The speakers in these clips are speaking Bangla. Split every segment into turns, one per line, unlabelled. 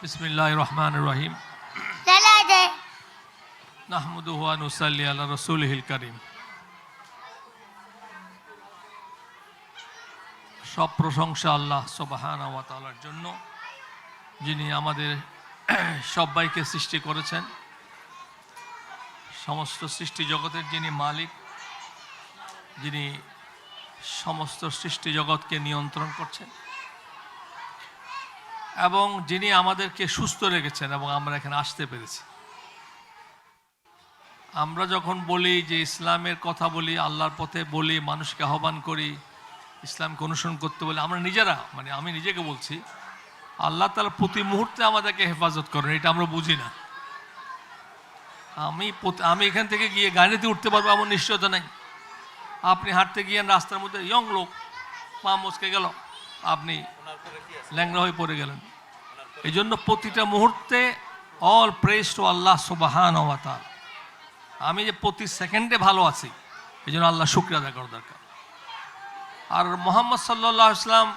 বিসমিল্লাহির রহমানির রহিম। নাহমাদুহু ওয়া নুসাল্লি আলা রাসূলিহিল কারীম। সব প্রশংসা আল্লাহ সুবহানাহু ওয়া তাআলার জন্য, যিনি আমাদের সবাইকে সৃষ্টি করেছেন, সমস্ত সৃষ্টি জগতের যিনি মালিক, যিনি সমস্ত সৃষ্টি জগৎকে নিয়ন্ত্রণ করছেন এবং যিনি আমাদেরকে সুস্থ রেখেছেন এবং আমরা এখানে আসতে পেরেছি। আমরা যখন বলি যে ইসলামের কথা বলি, আল্লাহর পথে বলি, মানুষকে আহ্বান করি, ইসলামকে অনুসরণ করতে বলি, আমরা নিজেরা আমি নিজেকে বলছি আল্লাহ তাআলা প্রতি মুহূর্তে আমাদেরকে হেফাজত করেন, এটা আমরা বুঝি না। আমি এখান থেকে গিয়ে গাড়িতে উঠতে পারবো এমন নিশ্চয়তা নেই। আপনি হাঁটতে গিয়ে রাস্তার মধ্যে ইয়ং লোক পা মচকে গেল, আপনি ল্যাংড়া হয়ে পড়ে গেলেন। এই জন্য প্রতিটা মুহূর্তে অল প্রেজ টু আল্লাহ সুবহানাহু ওয়া তাআলা। আমি যে প্রতি সেকেন্ডে ভালো আছি, এই জন্য আল্লাহ শুকরিয়া আদায় করা দরকার। আর মুহাম্মদ সাল্লাল্লাহু আলাইহি ওয়াসাল্লাম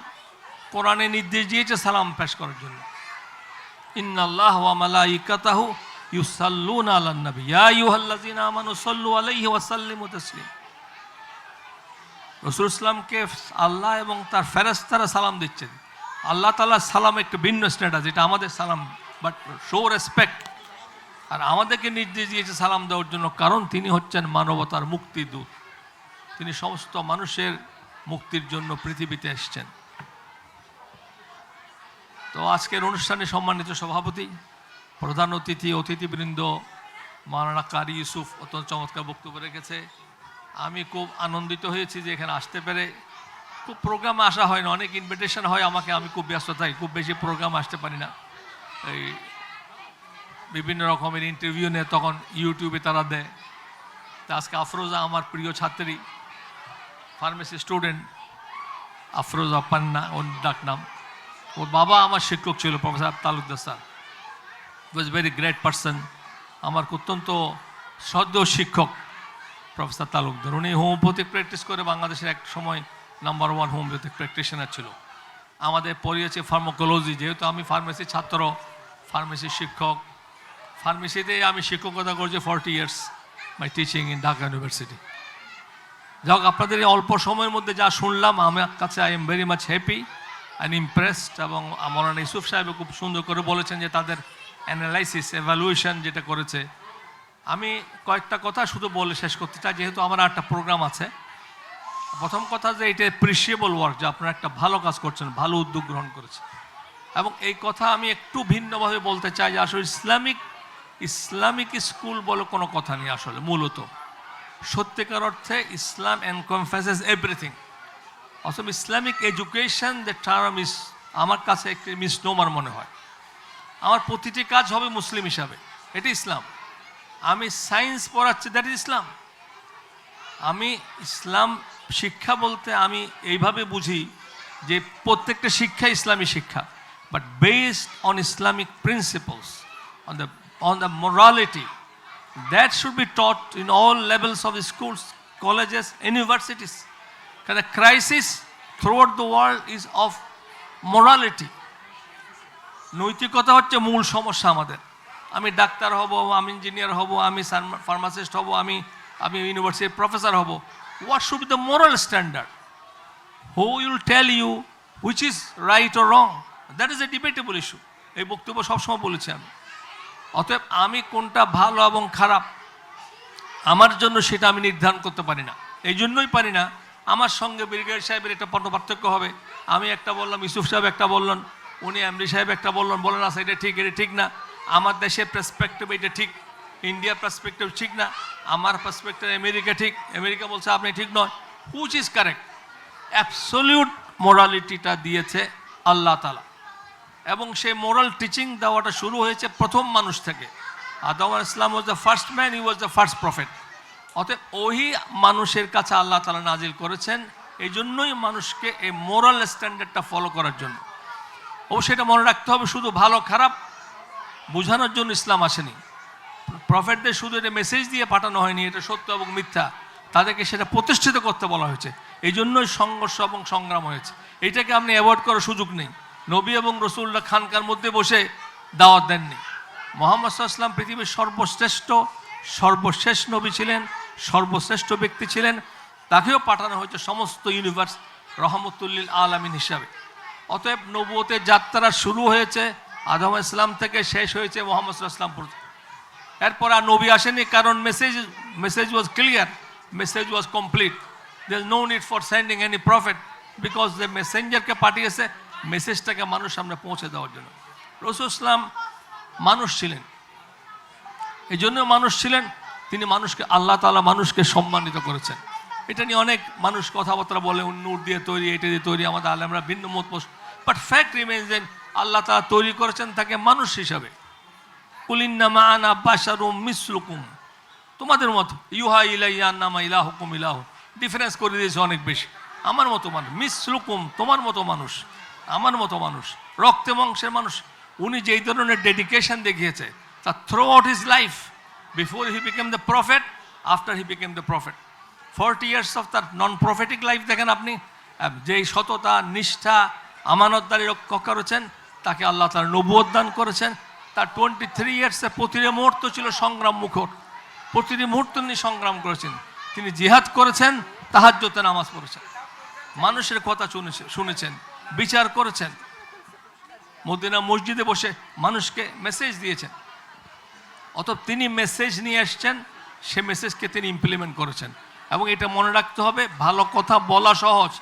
কোরআনে নির্দেশ দিয়েছে সালাম পেশ করার জন্য। ইন্নাল্লাহা ওয়া মালাইকাতাহু ইউসাল্লুনা আলান নবী ইয়া আইয়ুহাল্লাযীনা আমানু সাল্লু আলাইহি ওয়া সাল্লিমু তাসলিমা। রাসূল ইসলামকে আল্লাহ এবং তার ফেরেশতারা সালাম দিচ্ছেন। আল্লাহ তাআলার সালাম একটু ভিন্ন স্ট্যাটাস, এটা আমাদের সালাম, বাট শো রেসপেক্ট। আর আমাদেরকে নির্দেশ দিয়েছে সালাম দেওয়ার জন্য, কারণ তিনি হচ্ছেন মানবতার মুক্তিদূত। তিনি সমস্ত মানুষের মুক্তির জন্য পৃথিবীতে এসেছেন। তো আজকের অনুষ্ঠানে সম্মানিত সভাপতি, প্রধান অতিথিবৃন্দ, মাওলানা কারি ইউসুফ অত্যন্ত চমৎকার বক্তব্য রেখেছে। আমি খুব আনন্দিত হয়েছি যে এখানে আসতে পেরে। খুব প্রোগ্রামে আসা হয় না, অনেক ইনভিটেশন হয় আমাকে, আমি খুব ব্যস্ত থাকি, খুব বেশি প্রোগ্রাম আসতে পারি না। এই বিভিন্ন রকমের ইন্টারভিউ নিয়ে তখন ইউটিউবে তারা দেয়। তা আজকে আফরোজা আমার প্রিয় ছাত্রী, ফার্মেসি স্টুডেন্ট, আফরোজা পান্না ওর ডাক নাম। ওর বাবা আমার শিক্ষক ছিল, professor Talukdar sir, was very great person. আমার অত্যন্ত শ্রদ্ধেয় শিক্ষক প্রফেসর তালুকদার। উনি হোমিওপ্যাথিক প্র্যাকটিস করে বাংলাদেশের এক সময় নাম্বার 1 হোমিওপ্যাথিক প্র্যাকটিশনার ছিল। আমাদের পড়িয়েছে ফার্মাকোলজি, যেহেতু আমি ফার্মেসি ছাত্র, ফার্মেসি শিক্ষক। ফার্মেসিতে আমি শিক্ষকতা করছি 40 years, my teaching in Dhaka university. যাক, আপনাদের এই অল্প সময়ের মধ্যে যা শুনলাম, আমার কাছে I am very much happy and impressed. এবং মাওলানা ইউসুফ সাহেব খুব সুন্দর করে বলেছেন যে তাদের অ্যানালাইসিস, এভ্যালুয়েশন যেটা করেছে। আমি কয়েকটা কথা শুধু বলে শেষ করতে চাই, যেহেতু আমার একটা প্রোগ্রাম আছে। প্রথম কথা যে এটা অ্যাপ্রিসিয়েবল ওয়ার্ক, যে আপনারা একটা ভালো কাজ করছেন, ভালো উদ্যোগ গ্রহণ করেছেন। এবং এই কথা আমি একটু ভিন্নভাবে বলতে চাই যে আসলে ইসলামিক স্কুল বলে কোনো কথা নেই। আসলে মূলত সত্যিকার অর্থে ইসলাম এনকম্পাসেস এভরিথিং। অসম Islamic education the term is আমার কাছে একটি মিসনোমার মনে হয়। আমার প্রতিটি কাজ হবে মুসলিম হিসাবে, এটি ইসলাম। আমি সায়েন্স পড়াচ্ছি, দ্যাট ইজ ইসলাম। আমি ইসলাম শিক্ষা বলতে আমি এইভাবে বুঝি যে প্রত্যেকটা শিক্ষা ইসলামী শিক্ষা, but based on Islamic principles, on the morality that should be taught in all levels of the schools, colleges, universities. Because the crisis throughout the world is of morality. নৈতিকতা হচ্ছে মূল সমস্যা আমাদের। আমি ডাক্তার হব, আমি ইঞ্জিনিয়ার হব, আমি ফার্মাসিস্ট হব, আমি ইউনিভার্সিটির প্রফেসর হব। What should be the moral standard? Who will tell you which is right or wrong? That is a debatable issue. এই বক্তব্য সবসময় বলেছি আমি। অতএব আমি কোনটা ভালো এবং খারাপ আমার জন্য সেটা আমি নির্ধারণ করতে পারি না। এই জন্যই পারি না, আমার সঙ্গে ব্রিগেডিয়ার সাহেবের একটা পার্থক্য হবে। আমি একটা বললাম, ইউসুফ সাহেব একটা বললেন, উনি এমডি সাহেব একটা বললেন আচ্ছা এটা ঠিক, এটা ঠিক না। আমার দেশের পার্সপেক্টিভ এটা ঠিক, ইন্ডিয়ার পার্সপেক্টিভ ঠিক না। আমার পার্সপেক্টিভ আমেরিকা ঠিক, আমেরিকা বলছে আপনি ঠিক নয়। Which is correct? অ্যাবসলিউট মোরালিটিটা দিয়েছে আল্লাহ তাআলা, এবং সেই মোরাল টিচিং দেওয়াটা শুরু হয়েছে প্রথম মানুষ থেকে। আদম আলাইহিস সালাম was the first man, he was the first prophet. অতএব ওই মানুষের কাছে আল্লাহ তাআলা নাজিল করেছেন, এই জন্যই মানুষকে এই মোরাল স্ট্যান্ডার্ডটা ফলো করার জন্য। অবশ্যই এটা মনে রাখতে হবে, শুধু ভালো খারাপ বোঝানোর জন্য ইসলাম আসেনি। প্রফেটদের শুধু এটা মেসেজ দিয়ে পাঠানো হয়নি, এটা সত্য এবং মিথ্যা, তাদেরকে সেটা প্রতিষ্ঠিত করতে বলা হয়েছে। এই জন্যই সংঘর্ষ এবং সংগ্রাম হয়েছে। এইটাকে আপনি অ্যাভয়েড করার সুযোগ নেই। নবী এবং রসুল্লাহ খানকার মধ্যে বসে দাওয়াত দেননি। মুহাম্মদ সাল্লাল্লাহু আলাইহি ওয়াসাল্লাম পৃথিবীর সর্বশেষ নবী ছিলেন, সর্বশ্রেষ্ঠ ব্যক্তি ছিলেন। তাকেও পাঠানো হয়েছে সমস্ত ইউনিভার্স রহমতুল্লিল আলামিন হিসাবে। অতএব নবুয়তের যাত্রা শুরু হয়েছে আদম ইসলাম থেকে, শেষ হয়েছে মুহাম্মদ সাল্লাল্লাহু আলাইহি ওয়াসাল্লাম পর্যন্ত। এরপর আর নবী আসেনি, কারণ message was clear, message was complete. There is no need for sending any prophet, because the মেসেঞ্জারকে পাঠিয়েছে মেসেজটাকে মানুষ সামনে পৌঁছে দেওয়ার জন্য। রাসূল ইসলাম মানুষ ছিলেন, এই জন্য মানুষ ছিলেন, তিনি মানুষকে, আল্লাহ তাআলা মানুষকে সম্মানিত করেছেন। এটা নিয়ে অনেক মানুষ কথাবার্তা বলে, নূর দিয়ে তৈরি, এটা দিয়ে তৈরি, আমাদের আলেমরা ভিন্ন মত পোষ, বাট ফ্যাক্ট রিমেইনস দেন আল্লাহ তাআলা তৈরি করেছেন তাকে মানুষ হিসাবে। কুল ইন্নামা আনা বাশারুম মিসলুকুম, তোমাদের মতো, ইউহা ইলাইয়া আন্নামা ইলাহুকুম ইলাহু, ডিফারেন্স করে দিয়েছে অনেক বেশি। আমার মতো মানুষ, মিসলুকুম তোমার মতো মানুষ, আমার মতো মানুষ, রক্তে মাংসের মানুষ। উনি যেই ধরনের ডেডিকেশন দেখিয়েছে তা through out his life, before he became the prophet, after he became the prophet, 40 years of তার নন প্রফেটিক লাইফ দেখেন আপনি, যেই সততা, নিষ্ঠা, আমানতদারি রক্ষা করেছেন, তাকে আল্লাহ তাআলা নবুয়ত দান করেছেন। তার 23 years প্রতিটি মুহূর্ত ছিল সংগ্রাম মুখর, প্রতিটি মুহূর্ত তিনি সংগ্রাম করেছেন। তিনি জিহাদ করেছেন, তাহাজ্জুদে নামাজ পড়েছেন, মানুষের কথা শুনেছেন, বিচার করেছেন, মদিনা মসজিদে বসে মানুষকে মেসেজ দিয়েছেন। অতএব তিনি মেসেজ নিয়ে এসছেন, সে মেসেজকে তিনি ইমপ্লিমেন্ট করেছেন। এবং এটা মনে রাখতে হবে, ভালো কথা বলা সহজ,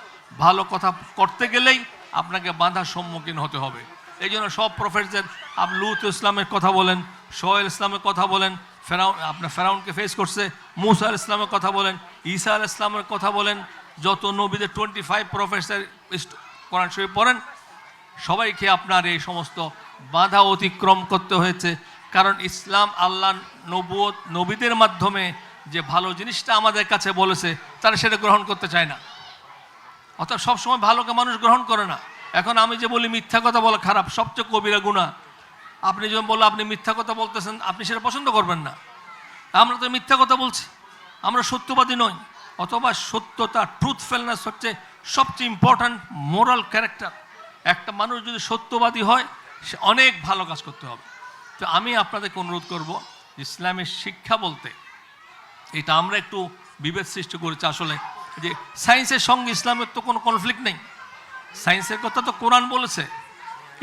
ভালো কথা করতে গেলেই আপনাকে বাধার সম্মুখীন হতে হবে। এই জন্য সব প্রফেটদের, আপনি লূত ইসলামের কথা বলেন, সোহেল ইসলামের কথা বলেন, আপনার ফেরাউনকে ফেস করছে, মুসা আলাইহিস ইসলামের কথা বলেন, ঈসা আলাইহিস ইসলামের কথা বলেন, যত নবীদের 25 প্রফেসর কোরআন শরীফ পড়েন, সবাইকে আপনার এই সমস্ত বাধা অতিক্রম করতে হয়েছে। কারণ ইসলাম আল্লাহ নবীদের মাধ্যমে যে ভালো জিনিসটা আমাদের কাছে বলেছে, তারা সেটা গ্রহণ করতে চায় না। অর্থাৎ সবসময় ভালোকে মানুষ গ্রহণ করে না। এখন আমি যে বলি মিথ্যা কথা বলা খারাপ, সবচেয়ে কবিরা গুনাহ। আপনি যখন বললো আপনি মিথ্যা কথা বলতেছেন, আপনি সেটা পছন্দ করবেন না। আমরা তো মিথ্যা কথা বলছি, আমরা সত্যবাদী নই। অথবা সত্যতা, ট্রুথফুলনেস হচ্ছে সবচেয়ে ইম্পর্ট্যান্ট মোরাল ক্যারেক্টার। একটা মানুষ যদি সত্যবাদী হয়, সে অনেক ভালো কাজ করতে হবে। তো আমি আপনাদেরকে অনুরোধ করব, ইসলামের শিক্ষা বলতে, এটা আমরা একটু বিভেদ সৃষ্টি করেছি আসলে, যে সায়েন্সের সঙ্গে ইসলামের তো কোনো কনফ্লিক্ট নেই। সায়েন্সের কথা তো কোরআন বলেছে,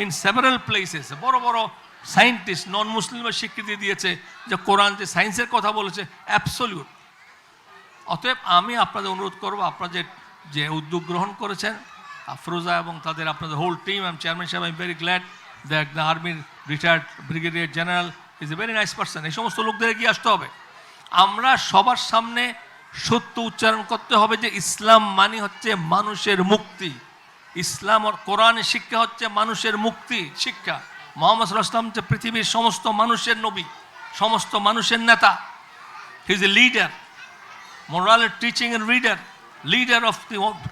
ইন সেভারাল প্লেসেস বড় বড় সায়েন্টিস্ট নন মুসলিমের স্বীকৃতি দিয়েছে যে কোরআন যে সায়েন্সের কথা বলেছে অ্যাবসলিউট। অতএব আমি আপনাদের অনুরোধ করব, আপনারা যে উদ্যোগ গ্রহণ করেছেন, আফরোজা এবং তাদের আপনাদের হোল টিম, আমি চেয়ারম্যান সাহেব, I am very glad that the আর্মির retired brigadier general is a very nice person. এই সমস্ত লোকদের এগিয়ে আসতে হবে। আমরা সবার সামনে সত্য উচ্চারণ করতে হবে যে ইসলাম মানে হচ্ছে মানুষের মুক্তি। ইসলাম আর কোরআনের শিক্ষা হচ্ছে মানুষের মুক্তি শিক্ষা। মুহাম্মদ সাল্লাল্লাহু আলাইহি ওয়াসাল্লাম হচ্ছে পৃথিবীর সমস্ত মানুষের নবী, সমস্ত মানুষের নেতা। He is a leader, moral teaching এর leader of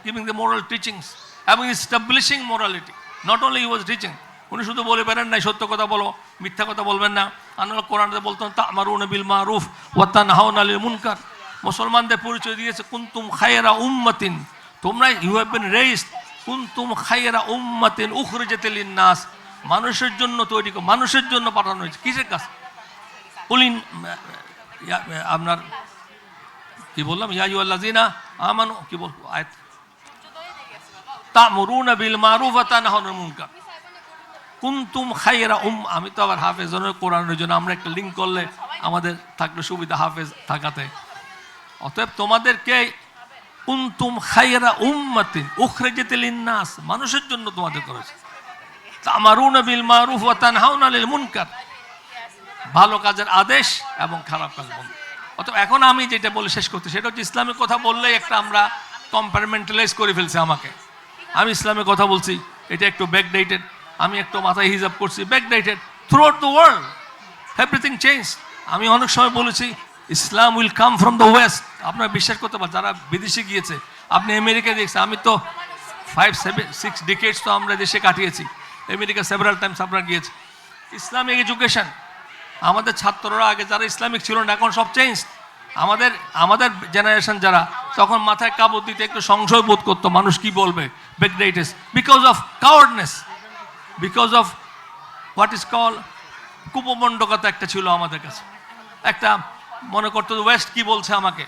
giving the moral teachings এবং establishing morality. Not only he was teaching, উনি শুধু বলে বেড়ান নাই সত্য কথা বলো, মিথ্যা কথা বলবেন না। আমরা কোরআনে বলতাম তা'মারুনা বিল মারুফ ওয়া তানহাউনা আনিল মুনকার। মুসলমানদের পরিচয় দিয়েছে কুনতুম খায়রা উম্মাতিন, তোমরা ইউ হ্যাভ বিন রেইজড কুনতুম খায়রা উম্মাতিন উখরিজাত লিন-নাস, মানুষের জন্য তৈরি, মানুষের জন্য পাঠানো হয়েছে। কিসের কাজ? কুলিন আপনার কি বললাম, ইয়া আইয়ুহাল্লাযিনা আমানু, কি বল আয়াত, তা'মুরুনা বিল মারুফ ওয়া তানহাউনা আনিল মুনকার কুনতুম খায়রা আমি তো আবার হাফেজ কোরআনের জন্য আমরা একটা লিঙ্ক করলে আমাদের থাকলে সুবিধা হাফেজ থাকাতে। অতএব তোমাদেরকে কুনতুম খায়রা উম্মাতিন উখরিজাত লিন-নাস, মানুষের জন্য তোমাদের করেছে। তা'মারুনা বিল মারুফ ওয়া তানহাউনা আনিল মুনকার, ভালো কাজের আদেশ এবং খারাপ কাজ বন্ধ। অতএব এখন আমি যেটা বলে শেষ করতে, সেটা হচ্ছে ইসলামের কথা বললেই একটা আমরা কম্পার্টমেন্টালাইজ করে ফেলছি আমাকে। আমি ইসলামের কথা বলছি, এটা একটু ব্যাকডেটেড, আমি একটু মাথায় হিজাব করছি, backdated. Throughout the world everything change. আমি অনেক সময় বলেছি Islam will come from the west. আপনারা বিশ্বাস করতে পারেন, যারা বিদেশে গিয়েছে, আপনি আমেরিকা দেখছেন, আমি তো 5-6 ডিকেডস তো আমরা দেশে কাটিয়েছি, আমেরিকা সেভারাল টাইমস আপনারা গিয়েছি। ইসলামিক এডুকেশন, আমাদের ছাত্ররা আগে যারা ইসলামিক ছিল না, এখন সব চেঞ্জ। আমাদের জেনারেশন যারা, তখন মাথায় কাপড় দিতে একটু সংশয় বোধ করতো, মানুষ কি বলবে, backdated, because of cowardness, because of what is call কুপমণ্ডকতা একটা ছিল আমাদের কাছে। একটা মনে করতো ওয়েস্ট কি বলছে আমাকে,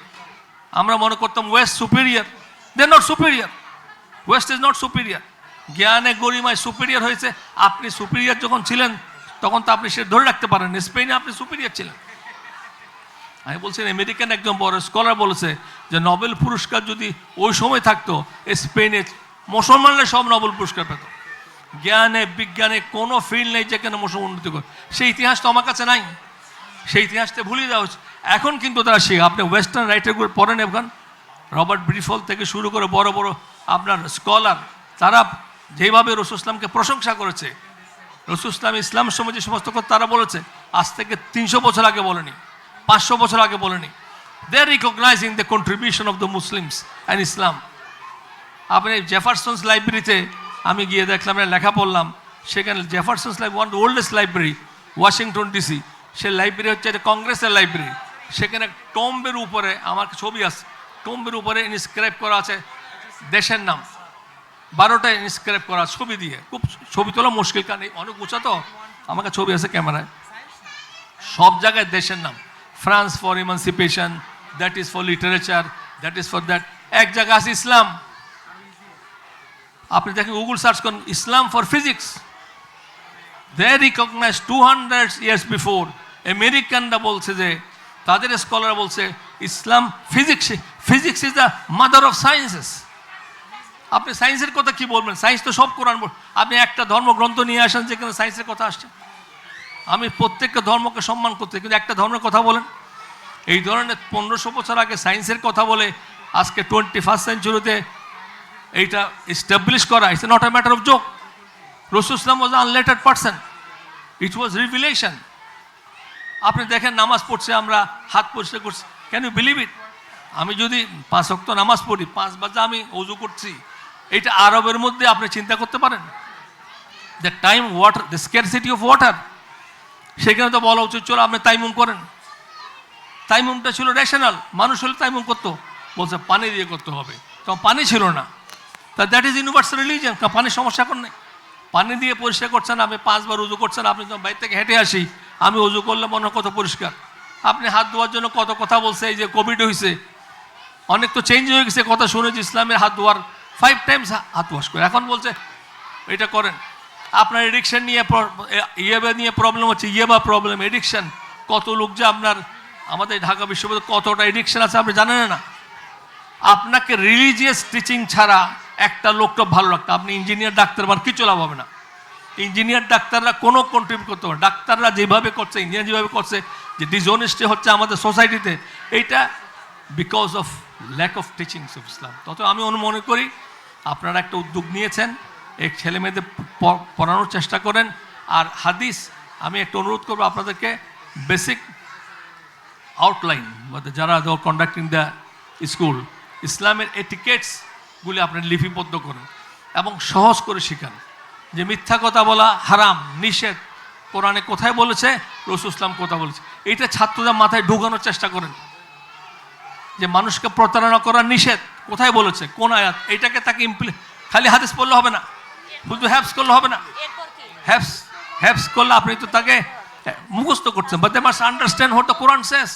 আমরা মনে করতাম west superior. They not superior, west is not superior. জ্ঞানে গরিমায় সুপিরিয়র হয়েছে। আপনি সুপিরিয়র যখন ছিলেন তখন তো আপনি সে ধরে রাখতে পারেন, স্পেনে আপনি সুপিরিয়র ছিলেন। আমি বলছি আমেরিকান একজন বড় স্কলার বলেছে যে নোবেল পুরস্কার যদি ওই সময় থাকতো, স্পেনে মুসলমানরা সব নোবেল পুরস্কার পেত। জ্ঞানে বিজ্ঞানে কোনো ফিল্ড নেই যেখানে মুসলমান উন্নতি করে। সেই ইতিহাস তো আমার কাছে নাই, সেই ইতিহাসটা ভুলিয়ে দেওয়া হচ্ছে। এখন কিন্তু তারা শিখে। আপনি ওয়েস্টার্ন রাইটারগুলো পড়েন, এখন রবার্ট ব্রিফল থেকে শুরু করে বড় বড় আপনার স্কলার, তারা যেভাবে রসুল ইসলামকে প্রশংসা করেছে, রসুল ইসলাম ইসলাম সময় যে সমস্ত কথা তারা বলেছে, আজ থেকে 300 বছর আগে বলেনি, 500 বছর আগে বলেনি। They are recognising the contribution of the Muslims and Islam. আপনি জেফারসন্স লাইব্রেরিতে আমি গিয়ে দেখলাম, লেখা পড়লাম, সেখানে Jefferson's library one of the oldest library Washington DC. সে লাইব্রেরি হচ্ছে কংগ্রেসের লাইব্রেরি। সেখানে টম্বের উপরে আমার ছবি আছে, টম্বের উপরে ইনস্ক্রাইব করা আছে দেশের নাম, 12টা ইনস্ক্রাইব করা ছবি দিয়ে। খুব ছবি তোলা মুশকিল, কারণ অনেক উঁচা তো, আমাকে ছবি আছে ক্যামেরায়। সব জায়গায় দেশের নাম, France for emancipation, that is for literature, that is for that. এক জায়গায় আছে ইসলাম, আপনি দেখেন গুগল সার্চ করুন, Islam for physics. They recognise 200 years before. আমেরিকানরা বলছে যে, তাদের স্কলার বলছে Islam physics, physics is the mother of sciences. আপনি সায়েন্সের কথা কি বলবেন? সায়েন্স তো সব কোরআন। আপনি একটা ধর্মগ্রন্থ নিয়ে আসেন যেখানে সায়েন্সের কথা আসছে। আমি প্রত্যেকটা ধর্মকে সম্মান করতে, কিন্তু একটা ধর্মের কথা বলেন। এই ধরনের 1500 বছর আগে সায়েন্সের কথা বলে আজকে 21st সেঞ্চুরিতে এইটা এস্টাবলিশ করা, it's not a matter of joke. রসুল ইসলাম ওয়াজ আনলেটার্ড পারসন, ইট ওয়াজ রিভিলেশন। আপনি দেখেন নামাজ পড়ছে, আমরা হাত পরিষ্কার করছি, ক্যান ইউ বিলিভ ইট? আমি যদি 5 ওয়াক্ত নামাজ পড়ি, 5 বাজে আমি ওযু করছি, এটা আরবের মধ্যে আপনি চিন্তা করতে পারেন? The time water, the scarcity of water. সেখানে তো বলা উচিত চলো আপনি তাইমুম করেন। তাইমুমটা ছিল রেশনাল, মানুষ হলে তাইমুম করতো, বলছে পানি দিয়ে করতে হবে, তখন পানি ছিল না। তা দ্যাট ইজ ইউনিভার্সাল রিলিজিয়ন। পানির সমস্যা এখন নেই, পানি দিয়ে পরিষ্কার করছেন। আপনি 5 বার উজু করছেন, আপনি যখন বাইরে থেকে হেঁটে আসি, আমি উজু করলে মনে হয় কত পরিষ্কার। আপনি হাত ধোয়ার জন্য কত কথা বলছে, এই যে কোভিড হয়েছে, অনেক তো চেঞ্জ হয়ে গেছে কথা শুনেছি। ইসলামের হাত ধোয়ার 5 times হাত ওয়াশ করে, এখন বলছে এটা করেন। আপনার এডিকশন নিয়ে ইয়েবা নিয়ে প্রবলেম হচ্ছে, ইয়েবা প্রবলেম, এডিকশন। কত লোক যে আপনার আমাদের ঢাকা বিশ্ববিদ্যালয়ে কতটা এডিকশন আছে আপনি জানেন না। আপনাকে রিলিজিয়াস টিচিং ছাড়া একটা লোকটা ভালো লাগতো, আপনি ইঞ্জিনিয়ার ডাক্তার বার কিছু লাভ হবে না। ইঞ্জিনিয়ার ডাক্তাররা কোনো কন্ট্রিবিউট করতে পারে। ডাক্তাররা যেভাবে করছে, ইঞ্জিনিয়ার যেভাবে করছে, যে ডিসঅনেস্টি হচ্ছে আমাদের সোসাইটিতে, এইটা because of lack of teachings of Islam. তত আমি মনে করি আপনারা একটা উদ্যোগ নিয়েছেন, এই ছেলে মেয়েদের পড়ানোর চেষ্টা করেন। আর হাদিস, আমি একটা অনুরোধ করবো আপনাদেরকে, বেসিক আউটলাইন যারা কন্ডাক্টিং দ্য স্কুল, ইসলামের এটিকেটসগুলি আপনি লিপিবদ্ধ করেন এবং সহজ করে শেখান। যে মিথ্যা কথা বলা হারাম, নিষেধ, কোরআনে কোথায় বলেছে, রসুল ইসলাম কোথায় বলেছে, এইটা ছাত্রদের মাথায় ঢোকানোর চেষ্টা করেন। যে মানুষকে প্রতারণা করা নিষেধ, কোথায় বলেছে, কোন আয়াত, এইটাকে তাকে খালি হাদিস পড়লে হবে না, শুধু হ্যাপস করলে হবে না। হ্যাপস করলে আপনি তো তাকে মুখস্থ করছেন, but they must understand what the Quran says.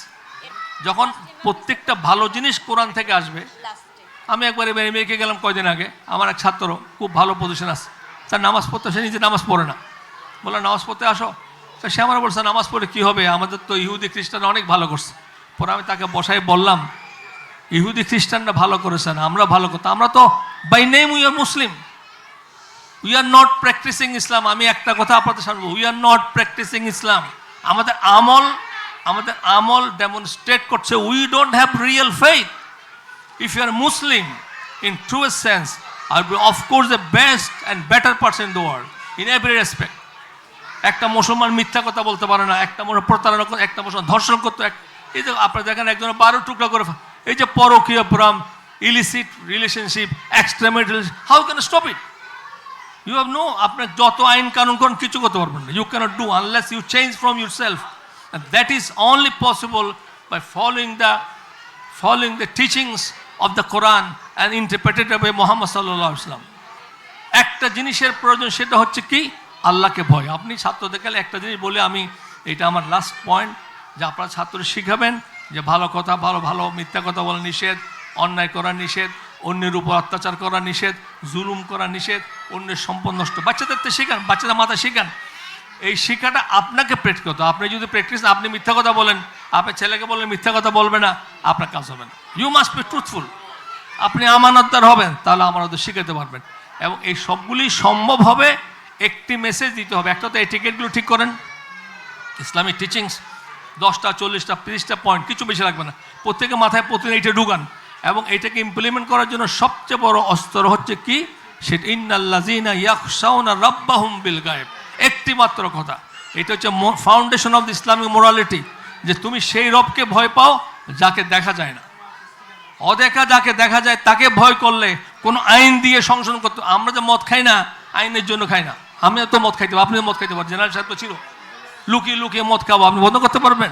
যখন প্রত্যেকটা ভালো জিনিস কোরআন থেকে আসবে। আমি একবার আমেরিকা গেলাম কয়দিন আগে, আমার এক ছাত্র খুব ভালো পজিশন আছে, স্যার নামাজ পড়তে, সে নিজে নামাজ পড়ে না, বললাম নামাজ পড়তে আসো। সে আমার বলছে নামাজ পড়ে কী হবে, আমাদের তো ইহুদি খ্রিস্টান অনেক ভালো করছে। পরে আমি তাকে বসাই বললাম, ইহুদি খ্রিস্টানরা ভালো করেছে না, আমরা ভালো করতাম, আমরা তো by name we are Muslim, we are not practising Islam. আমি একটা কথা আপনাদের সামনে, we are not practising Islam. আমাদের আমল ডেমনস্ট্রেট করছে we don't have real faith. If you are Muslim in truest sense, I will be of course the best and better person in the world in every respect. একটা মুসলমান মিথ্যা কথা বলতে পারে না, একটা মুসলমান প্রতারণা করে, একটা মুসলমান ধর্ষণ করতো। এই যে আপনারা দেখেন একজনের 12 টুকরা করে, এই যে পরকীয় প্রেম, illicit relationship, extramarital, how can stop it? You have no, আপনার যত আইন কানুন করেন কিছু করতে পারবেন না। You can't do unless you change from your self, and that is only possible by following the teachings of the Quran and interpreted by Muhammad sallallahu alaihi wasallam. একটা জিনিসের প্রয়োজন, সেটা হচ্ছে কি, আল্লাহকে ভয়। আপনি ছাত্রদের কালে একটা জিনিস বলে আমি এটা আমার লাস্ট পয়েন্ট, যে আপনারা ছাত্র শিখাবেন যে ভালো কথা, ভালো ভালো মিথ্যা কথা বলা নিষেধ, অন্যায় করা নিষেধ, অন্যের উপর অত্যাচার করা নিষেধ, জুলুম করা নিষেধ, অন্যের সম্পদ নষ্ট। বাচ্চাদের তো শেখান, বাচ্চাদের মাথায় শেখান। এই শিক্ষাটা আপনাকে প্র্যাকটিস করতে হবে। আপনি যদি প্র্যাকটিস, আপনি মিথ্যা কথা বলেন, আপনার ছেলেকে বললেন মিথ্যা কথা বলবে না, আপনার কাজ হবে না। You must be truthful. আপনি আমানতদার হবেন, তাহলে আমানতদার শিখাতে পারবেন। এবং এই সবগুলি সম্ভব হবে একটি মেসেজ দিতে হবে। একটা তো এই টিকিটগুলো ঠিক করেন, ইসলামিক টিচিংস 10টা 40টা 30টা পয়েন্ট, কিছু বেশি লাগবে না, প্রত্যেকে মাথায় প্রতিদিন এইটা ঢুকান। এবং এইটাকে ইমপ্লিমেন্ট করার জন্য সবচেয়ে বড় অস্ত্র হচ্ছে কি, সেটা ইন্নাল্লাযীনা ইয়াখশাউনা রাব্বাহুম বিল গায়ব। একটি মাত্র কথা, এটা হচ্ছে foundation of the Islamic morality, যে তুমি সেই রবকে ভয় পাও যাকে দেখা যায় না। অদেখা যাকে দেখা যায় তাকে ভয় করলে কোনো আইন দিয়ে সংশোধন করতে। আমরা যে মদ খাই না, আইনের জন্য খাই না। আমি তো মদ খাইতে পারি, আপনি মদ খাইতে পারেন, জেনারেল সাহেব তো ছিল, লুকিয়ে লুকিয়ে মদ খাবো, আপনি বন্ধ করতে পারবেন?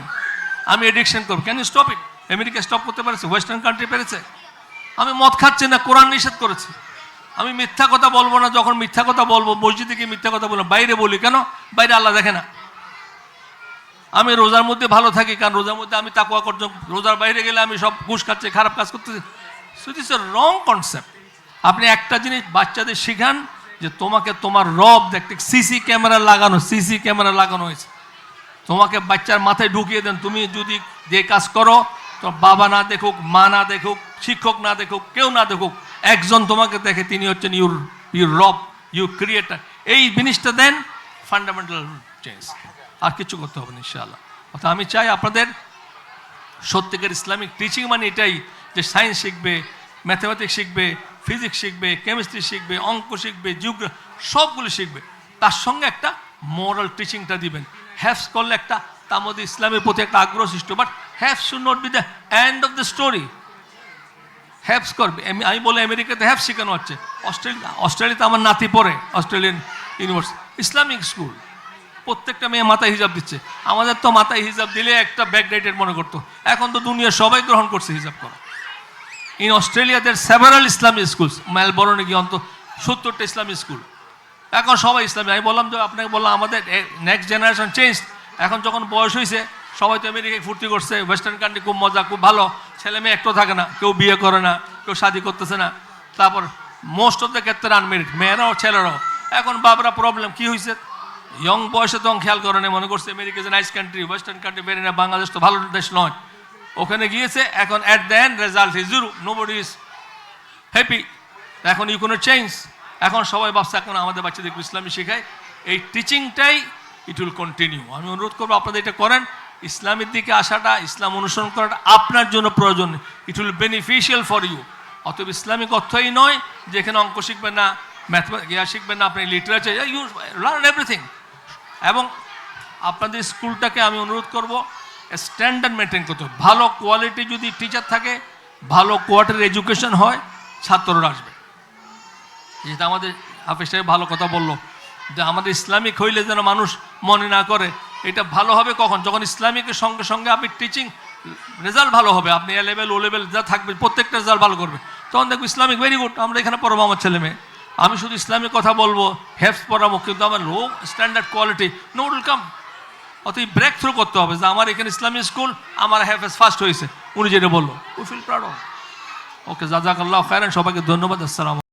আমি এডিকশন করবো, can you stop it? America stop করতে পেরেছে, ওয়েস্টার্ন কান্ট্রি পেরেছে। আমি মদ খাচ্ছি না, কোরআন নিষেধ করেছে। আমি মিথ্যা কথা বলবো না, যখন মিথ্যা কথা বলবো মসজিদে গিয়ে মিথ্যা কথা বলবো, বাইরে বলি কেন? বাইরে আল্লাহ দেখে না। আমি রোজার মধ্যে ভালো থাকি, কারণ রোজার মধ্যে আমি তাকওয়া করছি, রোজার বাইরে গেলে আমি সব ঘুষ খাচ্ছি, খারাপ কাজ করতেছি। So this is a wrong concept. আপনি একটা জিনিস বাচ্চাদের শিখান, যে তোমাকে তোমার রব দেখতে, সিসি ক্যামেরা লাগানো হয়েছে, তোমাকে বাচ্চার মাথায় ঢুকিয়ে দেন, তুমি যদি যে কাজ করো, তো বাবা না দেখুক, মা না দেখুক, শিক্ষক না দেখুক, কেউ না দেখুক, একজন তোমাকে দেখে, তিনি হচ্ছেন ইউর রব, ইউ ক্রিয়েটার। এই জিনিসটা দেন, ফান্ডামেন্টাল চেঞ্জ। আর কিছু করতে হবে না ইনশাআল্লাহ। অর্থাৎ আমি চাই আপনাদের সত্যিকার ইসলামিক টিচিং মানে এটাই, যে সায়েন্স শিখবে, ম্যাথমেটিক্স শিখবে, ফিজিক্স শিখবে, কেমিস্ট্রি শিখবে, অঙ্ক শিখবে, জিওগ্রাফি, সবগুলো শিখবে। তার সঙ্গে একটা মোরাল টিচিংটা দিবেন। হ্যাফস করলে একটা, তার মধ্যে ইসলামের প্রতি একটা আগ্রহ সৃষ্টি। বাট হ্যাফস should not be the end of the story. হ্যাফস করবে, আমি বলে আমেরিকাতে হ্যাফস শেখানো হচ্ছে, অস্ট্রেলিয়াতে আমার নাতি পড়ে, অস্ট্রেলিয়ান ইউনিভার্সিটি ইসলামিক স্কুল, প্রত্যেকটা মেয়ে মাথায় হিজাব দিচ্ছে। আমাদের তো মাথায় হিজাব দিলে একটা ব্যাকডেটেড মনে করতো, এখন তো দুনিয়ার সবাই গ্রহণ করছে হিজাব করা। In Australia there several Islamic schools, মেলবোর্নে গিয়ে অন্তত 70টা ইসলামিক স্কুল, এখন সবাই ইসলামী। আমি বললাম, যে আপনাকে বললাম আমাদের নেক্সট জেনারেশন চেঞ্জ। এখন যখন বয়স হয়েছে, সবাই তো আমেরিকায় ফুর্তি করছে, ওয়েস্টার্ন কান্ট্রি খুব মজা, খুব ভালো, ছেলে মেয়ে একটু থাকে না, কেউ বিয়ে করে না, কেউ শাদি করতেছে না। তারপর মোস্ট অফ দ্য ক্ষেত্রে আনমেরিড, মেয়েরাও ছেলেরাও। এখন বাবরা প্রবলেম কি হয়েছে, ইয়ং বয়সে তখন খেয়াল করে না, মনে করছে America is a nice country, western country বেরে না, বাংলাদেশ তো ভালো দেশ নয়। ওখানে গিয়েছে, এখন at the end result is zero, nobody is happy. এখন ইউ ক্যানট চেঞ্জ। এখন সবাই ভাবছে এখন আমাদের বাচ্চাদেরকে ইসলামী শেখায়, এই টিচিংটাই ইট উইল কন্টিনিউ। আমি অনুরোধ করবো আপনাদের এটা করেন। ইসলামের দিকে আসাটা, ইসলাম অনুসরণ করাটা আপনার জন্য প্রয়োজন, it will beneficial for you. অতএব ইসলামিক অর্থই নয় যে এখানে অঙ্ক শিখবেন না, ম্যাথমেটিক্স শিখবেন না, আপনি লিটারেচার, ইউ লার্ন এভরিথিং। এবং আপনাদের স্কুলটাকে আমি অনুরোধ করব স্ট্যান্ডার্ড মেনটেন করতে হবে। ভালো কোয়ালিটি যদি টিচার থাকে, ভালো কোয়ালিটির এডুকেশন হয়, ছাত্ররা আসবে। যেটা আমাদের হাফেজ সাহেব ভালো কথা বললো, যে আমাদের ইসলামিক হইলে যেন মানুষ মনে না করে। এটা ভালো হবে কখন, যখন ইসলামিকের সঙ্গে সঙ্গে আপনি টিচিং রেজাল্ট ভালো হবে, আপনি এ লেভেল ও লেভেল যা থাকবে প্রত্যেকটা রেজাল্ট ভালো করবে, তখন দেখবো ইসলামিক ভেরি গুড, আমরা এখানে পড়াবো আমার ছেলে মেয়ে। আমি শুধু ইসলামিক কথা বলবো, হেফস পড়াবো, কিন্তু আমার low standard quality, no will come. অতএব ব্রেক থ্রু করতে হবে, যে আমার এখানে ইসলামিক স্কুল, আমার হেফেজ ফার্স্ট হয়েছে, উনি যেটা বললো, উই ফিল প্রাউড অফ। ওকে, জাযাকাল্লাহু খায়রান, সবাইকে ধন্যবাদ। আসসালাম।